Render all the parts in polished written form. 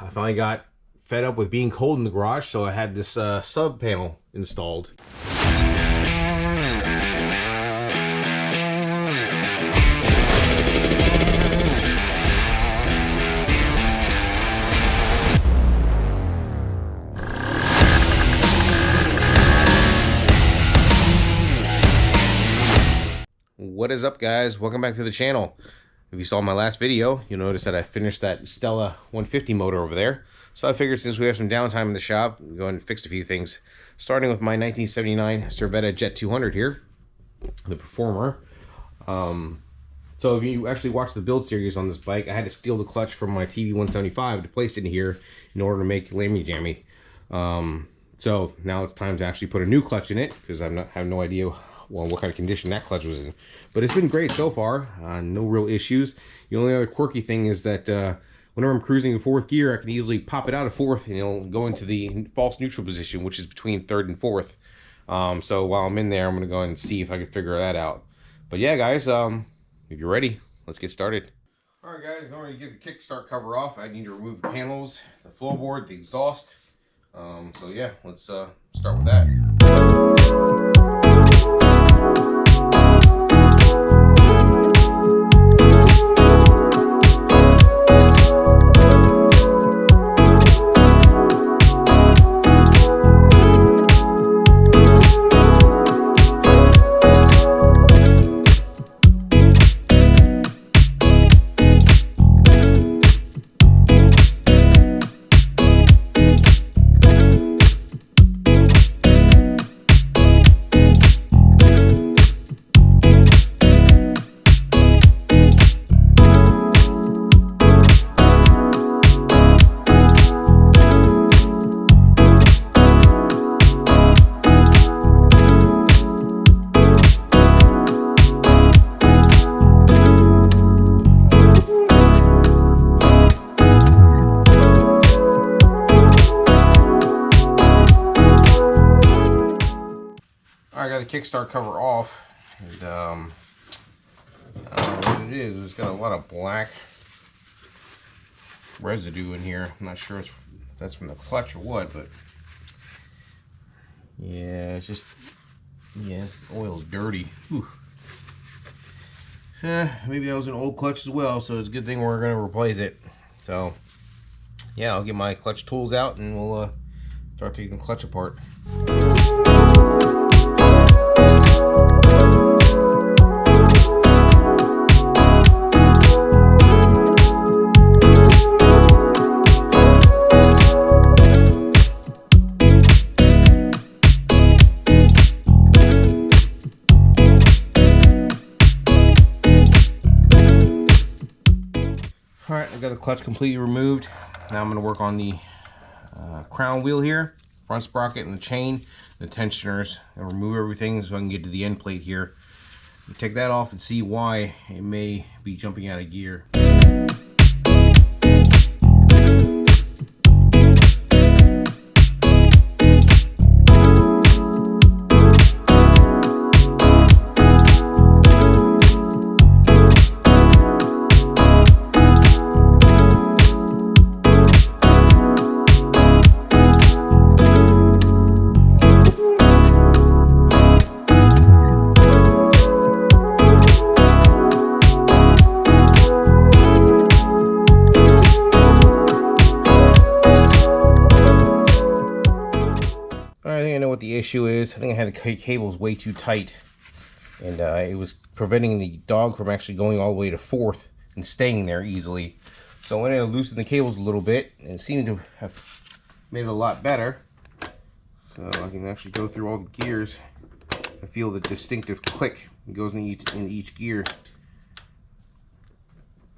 I finally got fed up with being cold in the garage, so I had this sub panel installed. What is up, guys? Welcome back to the channel. If you saw my last video, you'll notice that I finished that Stella 150 motor over there. So I figured since we have some downtime in the shop, we'll go ahead and fix a few things. Starting with my 1979 Serveta Jet 200 here, the Performer. So if you actually watch the build series on this bike, I had to steal the clutch from my TV 175 to place it in here in order to make lammy jammy. So now it's time to actually put a new clutch in it, because I have no idea what kind of condition that clutch was in. But it's been great so far. No real issues. The only other quirky thing is that whenever I'm cruising in fourth gear, I can easily pop it out of fourth and it'll go into the false neutral position, which is between third and fourth. So while I'm in there, I'm going to go ahead and see if I can figure that out. But yeah, guys, if you're ready, let's get started. All right, guys, in order to get the kickstart cover off, I need to remove the panels, the floorboard, the exhaust. So yeah, let's start with that. I got the kickstart cover off, and I don't know what it is. It's got a lot of black residue in here. I'm not sure if that's from the clutch or what, but yeah, it's just, yeah, this oil's dirty. Maybe that was an old clutch as well, so it's a good thing we're going to replace it. So yeah, I'll get my clutch tools out and we'll start taking the clutch apart. Alright, I got the clutch completely removed. Now I'm going to work on the crown wheel here, front sprocket and the chain, the tensioners, and remove everything so I can get to the end plate here. Take that off and see why it may be jumping out of gear. The issue is, I think I had the cables way too tight, and it was preventing the dog from actually going all the way to fourth and staying there easily. So I went in and loosened the cables a little bit, and it seemed to have made it a lot better. So I can actually go through all the gears and feel the distinctive click that goes in each gear.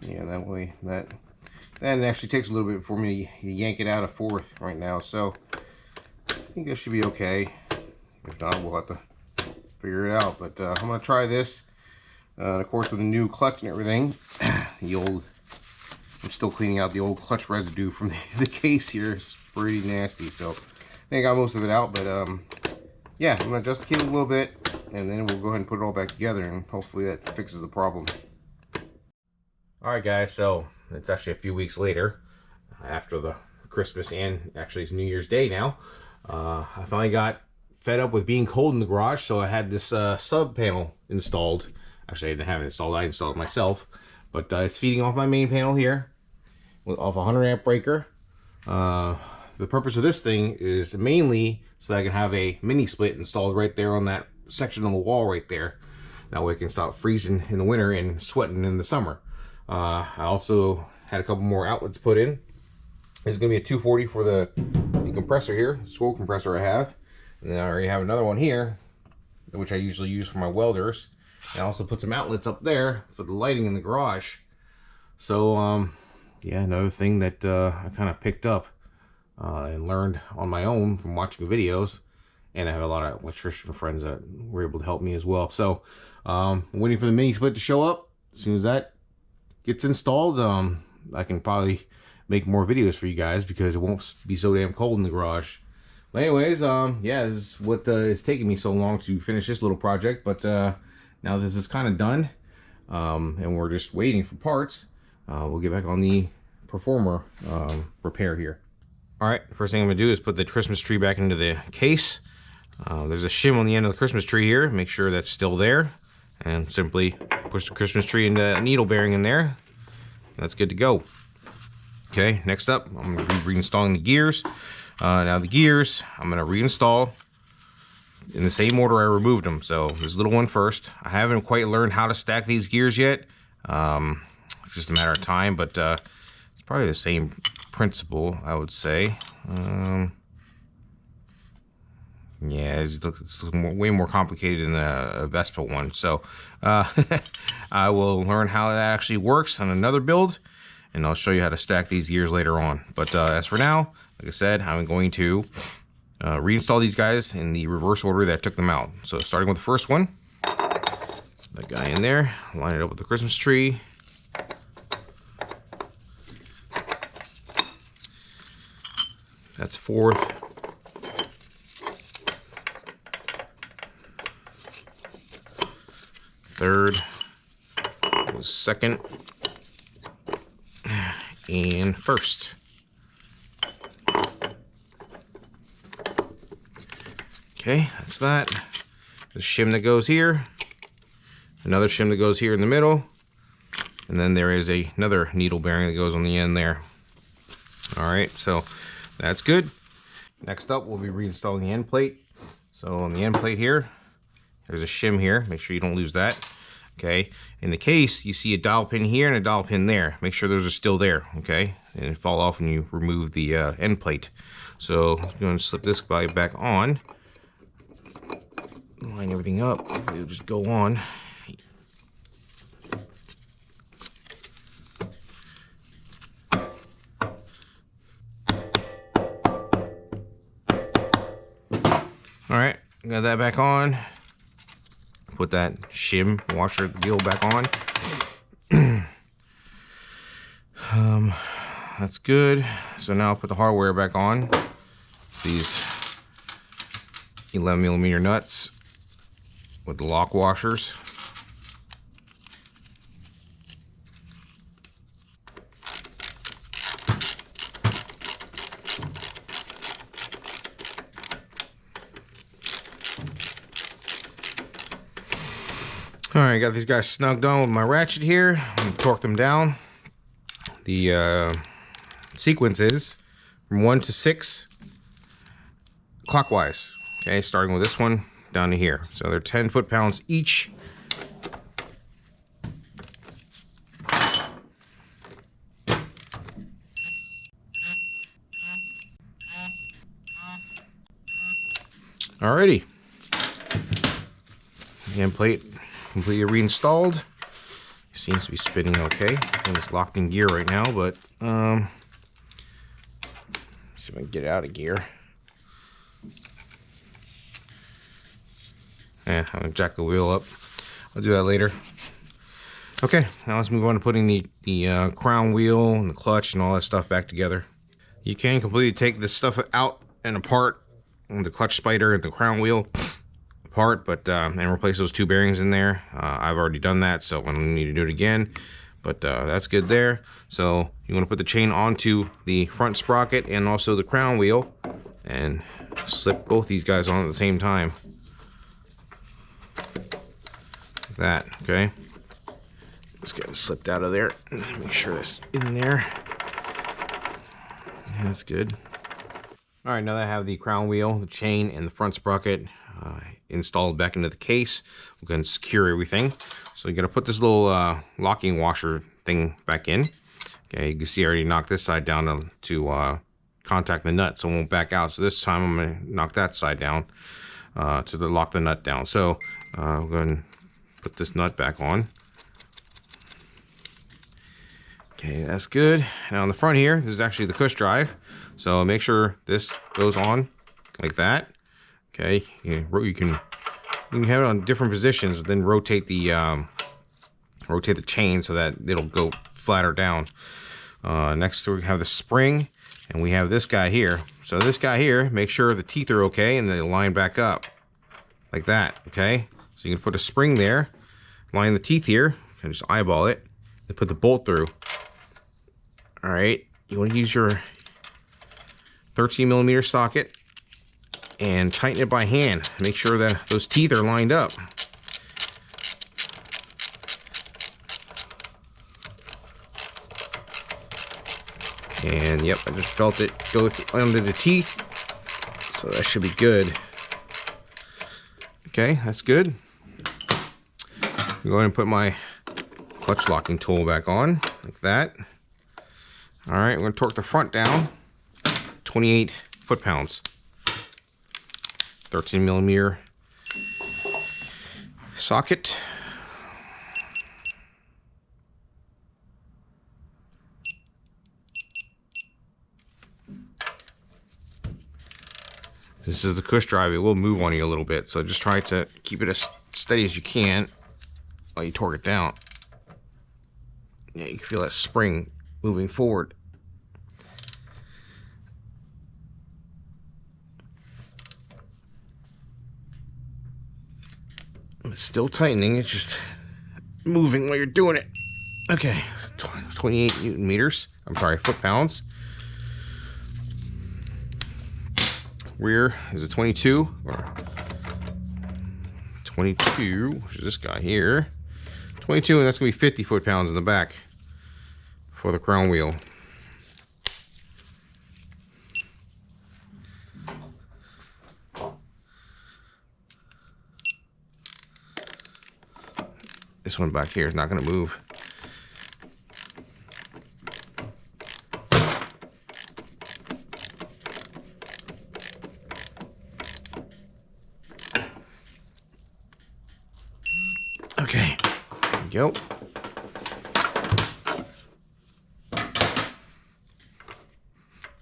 Yeah, that way that actually takes a little bit for me to yank it out of fourth right now. So I think that should be okay. If not, we'll have to figure it out. But I'm going to try this. Of course, with the new clutch and everything, I'm still cleaning out the old clutch residue from the case here. It's pretty nasty. So I think I got most of it out. But yeah, I'm going to adjust the cable a little bit, and then we'll go ahead and put it all back together, and hopefully that fixes the problem. Alright guys, so it's actually a few weeks later after the Christmas and actually it's New Year's Day now. I finally got fed up with being cold in the garage, so I had this sub panel installed. Actually, I didn't have it installed, I installed it myself. But it's feeding off my main panel here, off a 100 amp breaker. The purpose of this thing is mainly so that I can have a mini split installed right there on that section of the wall right there. That way I can stop freezing in the winter and sweating in the summer. I also had a couple more outlets put in. There's going to be a 240 for the compressor here, the swirl compressor I have. And then I already have another one here, which I usually use for my welders. And I also put some outlets up there for the lighting in the garage. So, yeah, another thing that I kind of picked up and learned on my own from watching videos. And I have a lot of electrician friends that were able to help me as well. So, I'm waiting for the mini split to show up. As soon as that gets installed, I can probably make more videos for you guys because it won't be so damn cold in the garage. But anyways, yeah, this is what is taking me so long to finish this little project. But now this is kind of done, and we're just waiting for parts. We'll get back on the Performer repair here. All right, first thing I'm gonna do is put the Christmas tree back into the case. There's a shim on the end of the Christmas tree here. Make sure that's still there, and simply push the Christmas tree into a needle bearing in there. That's good to go. Okay, next up, I'm gonna be reinstalling the gears. Now the gears, I'm gonna reinstall in the same order I removed them. So this little one first. I haven't quite learned how to stack these gears yet. It's just a matter of time, but it's probably the same principle, I would say. Yeah, it's way more complicated than a Vespa one. So I will learn how that actually works on another build, and I'll show you how to stack these gears later on. But as for now, like I said, I'm going to reinstall these guys in the reverse order that I took them out. So starting with the first one, that guy in there, line it up with the Christmas tree. That's fourth. Third was second, and first. Okay, that's that. The shim that goes here, another shim that goes here in the middle, and then there is another needle bearing that goes on the end there. All right, so that's good. Next up, we'll be reinstalling the end plate. So on the end plate here, there's a shim here. Make sure you don't lose that. Okay, in the case, you see a dowel pin here and a dowel pin there. Make sure those are still there, okay? And it fall off when you remove the end plate. So I'm going to slip this guy back on. Line everything up. It'll just go on. All right, got that back on. Put that shim washer deal back on. That's good. So now I'll put the hardware back on. These 11mm nuts with the lock washers. Alright, got these guys snugged on with my ratchet here. I'm going to torque them down. The sequence is from 1 to 6 clockwise. Okay, starting with this one down to here. So they're 10 foot-pounds each. Alrighty. The end plate completely reinstalled. Seems to be spinning okay. And it's locked in gear right now, but see if I can get it out of gear. Yeah, I'm gonna jack the wheel up. I'll do that later. Okay, now let's move on to putting the crown wheel and the clutch and all that stuff back together. You can completely take this stuff out and apart, the clutch spider and the crown wheel apart, but and replace those two bearings in there. I've already done that, so I don't need to do it again. But that's good there. So you want to put the chain onto the front sprocket and also the crown wheel, and slip both these guys on at the same time. Like that, okay? Let's get it slipped out of there. Make sure that's in there. Yeah, that's good. All right, now that I have the crown wheel, the chain, and the front sprocket installed back into the case, we're going to secure everything. So you're going to put this little locking washer thing back in. Okay, you can see I already knocked this side down to contact the nut, so it won't back out. So this time I'm going to knock that side down to lock the nut down. So I'm going to put this nut back on. Okay, that's good. Now on the front here, this is actually the push drive. So make sure this goes on like that. Okay, you can have it on different positions, but then rotate the chain so that it'll go flatter down. Next we have the spring, and we have this guy here. So this guy here, make sure the teeth are okay and they line back up like that. Okay, so you can put a spring there, line the teeth here, and just eyeball it, and put the bolt through. All right, you want to use your 13mm socket and tighten it by hand. Make sure that those teeth are lined up. And yep, I just felt it go under the teeth, so that should be good. Okay, that's good. I'm going to put my clutch locking tool back on like that. All right, we're going to torque the front down 28 foot-pounds. 13mm socket. This is the push drive. It will move on you a little bit, so just try to keep it as steady as you can while you torque it down. Yeah, you can feel that spring moving forward. It's still tightening, it's just moving while you're doing it. Okay, 28 Newton meters. I'm sorry, foot-pounds. Rear is a 22 or 22, which is this guy here. 22, and that's gonna be 50 foot-pounds in the back for the crown wheel. This one back here is not going to move. Okay, there we go.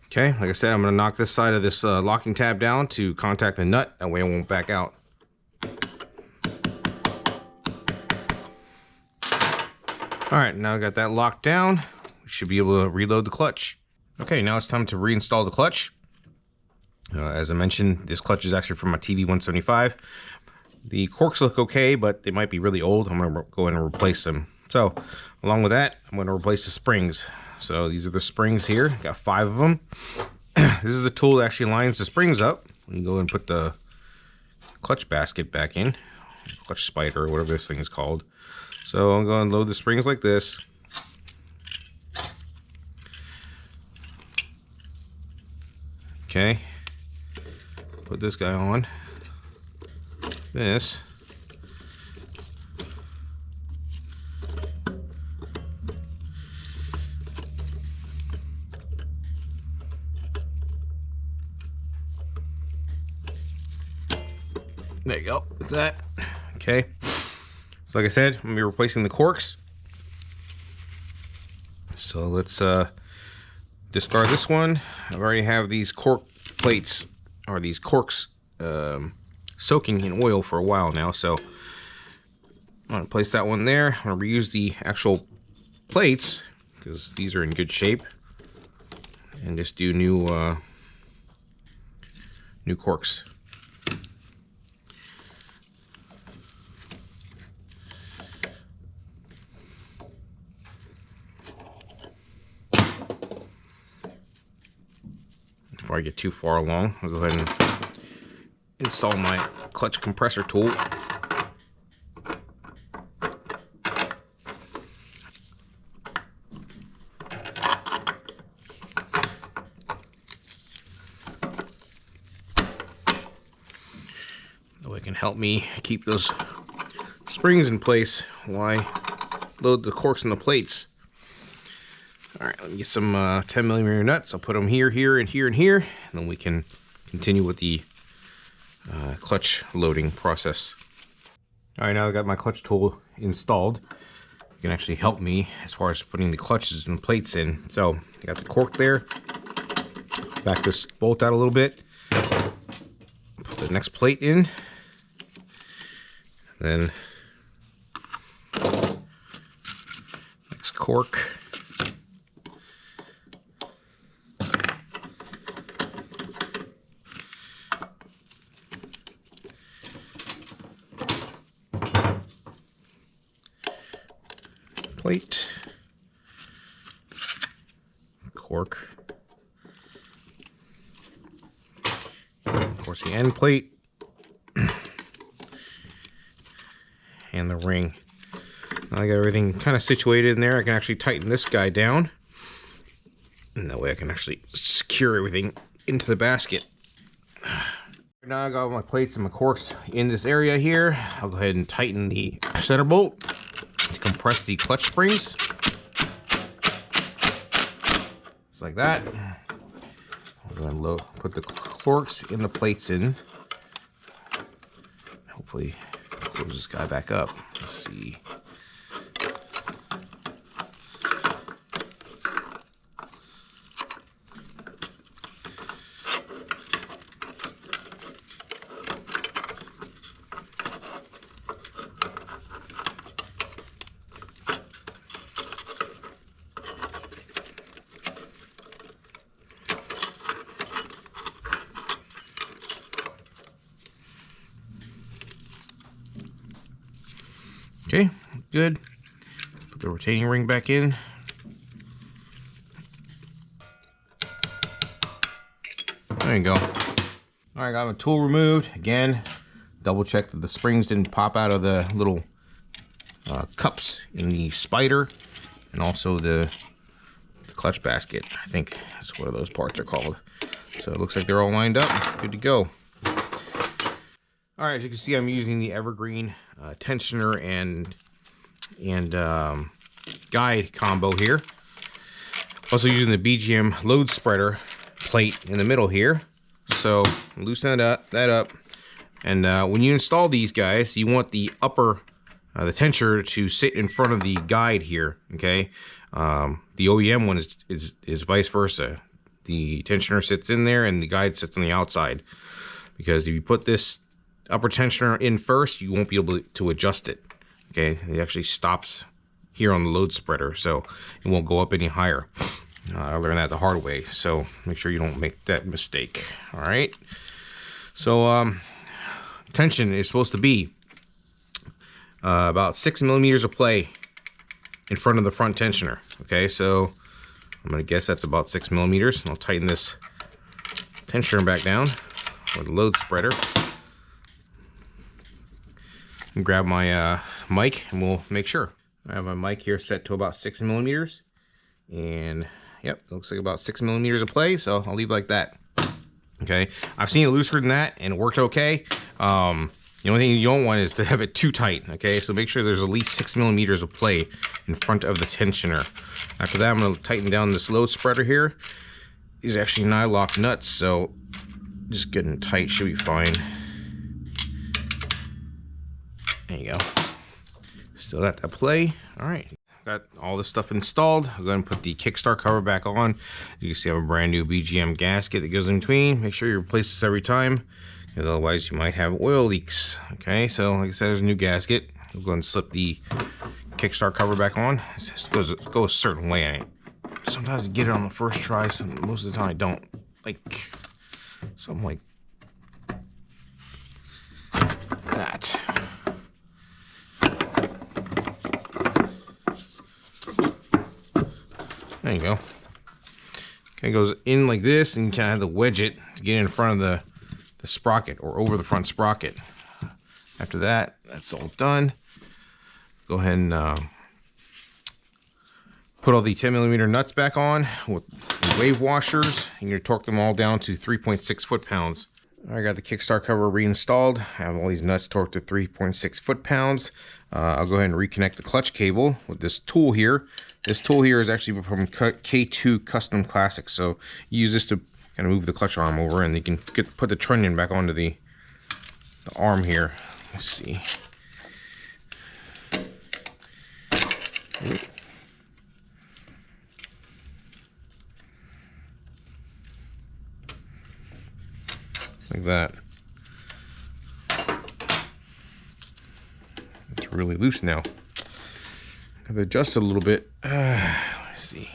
Okay, like I said, I'm going to knock this side of this locking tab down to contact the nut. That way it won't back out. All right, now I got that locked down. We should be able to reload the clutch. Okay, now it's time to reinstall the clutch. As I mentioned, this clutch is actually from my TV 175. The corks look okay, but they might be really old. I'm gonna go in and replace them. So, along with that, I'm gonna replace the springs. So these are the springs here. Got 5 of them. This is the tool that actually lines the springs up. You go and put the clutch basket back in, clutch spider, or whatever this thing is called. So I'm going to load the springs like this. Okay. Put this guy on. This. There you go, like that. Okay. So like I said, I'm going to be replacing the corks. So let's discard this one. I already have these cork plates, or these corks, soaking in oil for a while now. So I'm going to place that one there. I'm going to reuse the actual plates, because these are in good shape. And just do new corks. before I get too far along, I'll go ahead and install my clutch compressor tool. That way it can help me keep those springs in place while I load the corks and the plates. Alright, let me get some 10mm nuts. I'll put them here, here, and here, and here, and then we can continue with the clutch loading process. Alright, now I've got my clutch tool installed. It can actually help me as far as putting the clutches and plates in. So, I got the cork there. Back this bolt out a little bit. Put the next plate in. Then, next cork. Plate, cork, and of course the end plate, and the ring. Now I got everything kind of situated in there. I can actually tighten this guy down, and that way I can actually secure everything into the basket. Now I got all my plates and my corks in this area here. I'll go ahead and tighten the center bolt to compress the clutch springs. Just like that. I'm going to put the corks in the plates in. Hopefully close this guy back up. Let's see. Okay, good. Put the retaining ring back in. There you go. Alright, got my tool removed. Again, double check that the springs didn't pop out of the little cups in the spider, and also the clutch basket. I think that's what those parts are called. So it looks like they're all lined up. Good to go. Alright, as you can see, I'm using the Evergreen tensioner and guide combo here. Also using the BGM load spreader plate in the middle here. So loosen that up. And when you install these guys, you want the upper, the tensioner to sit in front of the guide here. Okay, the OEM one is vice versa. The tensioner sits in there and the guide sits on the outside. Because if you put this upper tensioner in first, you won't be able to adjust it. Okay, it actually stops here on the load spreader, so it won't go up any higher. I learned that the hard way, so make sure you don't make that mistake. All right, so tension is supposed to be about 6 millimeters of play in front of the front tensioner. Okay, so I'm gonna guess that's about 6 millimeters. I'll tighten this tensioner back down with the load spreader. And grab my mic and we'll make sure. I have my mic here set to about 6 millimeters, and yep, it looks like about 6 millimeters of play, so I'll leave it like that. Okay, I've seen it looser than that and it worked okay. The only thing you don't want is to have it too tight. Okay, so make sure there's at least 6 millimeters of play in front of the tensioner. After that, I'm going to tighten down this load spreader here. These are actually nylock nuts, so just getting tight should be fine. There you go. Still got that play. All right, got all this stuff installed. I'm going to put the kickstart cover back on. You can see I have a brand new BGM gasket that goes in between. Make sure you replace this every time, because otherwise you might have oil leaks. Okay, so like I said, there's a new gasket. I'm going to slip the kickstart cover back on. It just goes a certain way. Sometimes I get it on the first try, so most of the time I don't. Like something like that. There you go. Kind of goes in like this, and you kind of have to wedge it to get in front of the sprocket, or over the front sprocket. After that, that's all done. Go ahead and put all the 10mm nuts back on with wave washers, and you're torque them all down to 3.6 foot-pounds. I got the kickstart cover reinstalled. I have all these nuts torqued to 3.6 foot-pounds. I'll go ahead and reconnect the clutch cable with this tool here. This tool here is actually from K2 Custom Classic, so you use this to kind of move the clutch arm over, and you can put the trunnion back onto the arm here. Let's see. Like that. It's really loose now. I've adjusted a little bit. Let's see.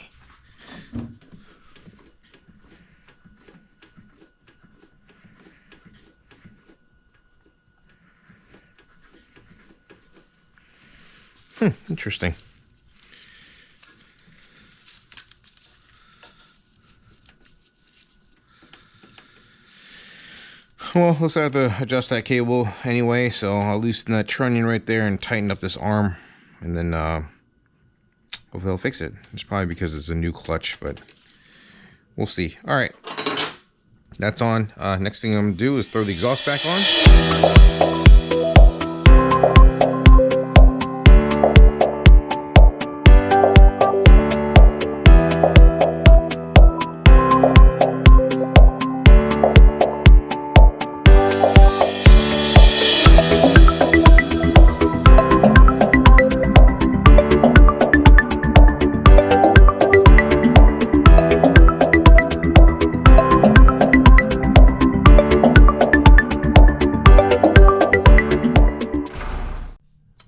Interesting. Well, looks like I have to adjust that cable anyway, so I'll loosen that trunnion right there and tighten up this arm, and then hopefully I'll fix it. It's probably because it's a new clutch, but we'll see. All right, that's on. Next thing I'm gonna do is throw the exhaust back on.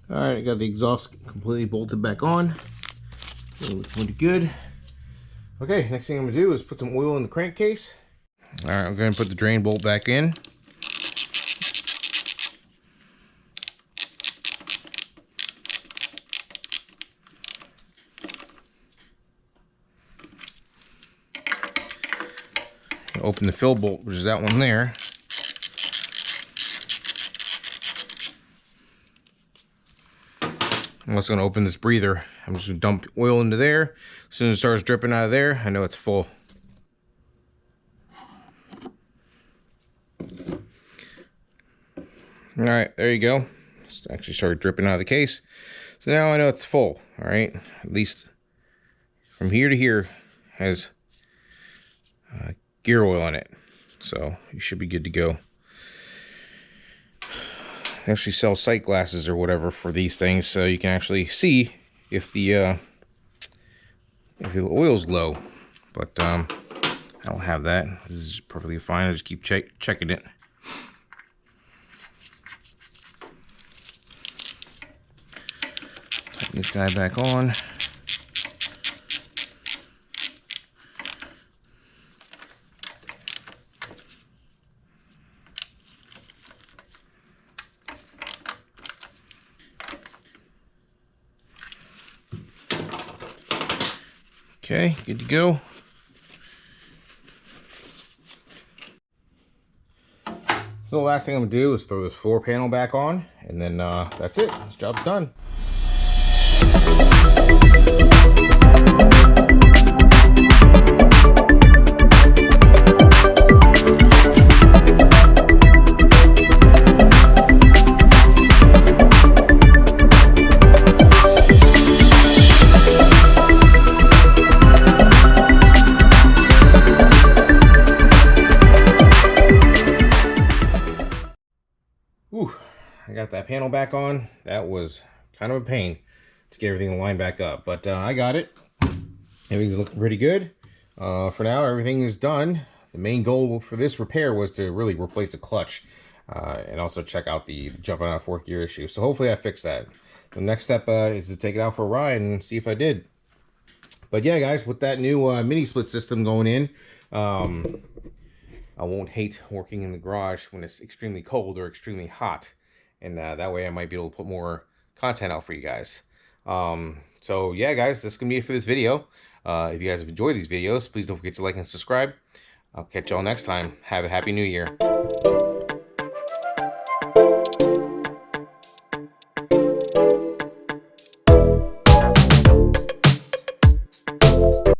Alright, I got the exhaust completely bolted back on. Looks pretty good. Okay, next thing I'm going to do is put some oil in the crankcase. Alright, I'm going to put the drain bolt back in. Open the fill bolt, which is that one there. I'm also going to open this breather. I'm just going to dump oil into there. As soon as it starts dripping out of there, I know it's full. Alright, there you go. It's actually started dripping out of the case. So now I know it's full. Alright, at least from here to here has gear oil in it. So you should be good to go. They actually sell sight glasses or whatever for these things, so you can actually see if the oil's low. But I don't have that. This is perfectly fine. I just keep checking it. Tighten this guy back on. Okay, good to go. So the last thing I'm gonna do is throw this floor panel back on, and then that's it. This job's done. Ooh, I got that panel back on. That was kind of a pain to get everything lined back up, but I got it. Everything's looking pretty good. For now, everything is done. The main goal for this repair was to really replace the clutch and also check out the jumping out of fourth gear issue. So hopefully I fixed that. The next step is to take it out for a ride and see if I did. But yeah, guys, with that new mini split system going in, I won't hate working in the garage when it's extremely cold or extremely hot. And that way I might be able to put more content out for you guys. So yeah, guys, that's gonna be it for this video. If you guys have enjoyed these videos, please don't forget to like and subscribe. I'll catch y'all next time. Have a happy new year.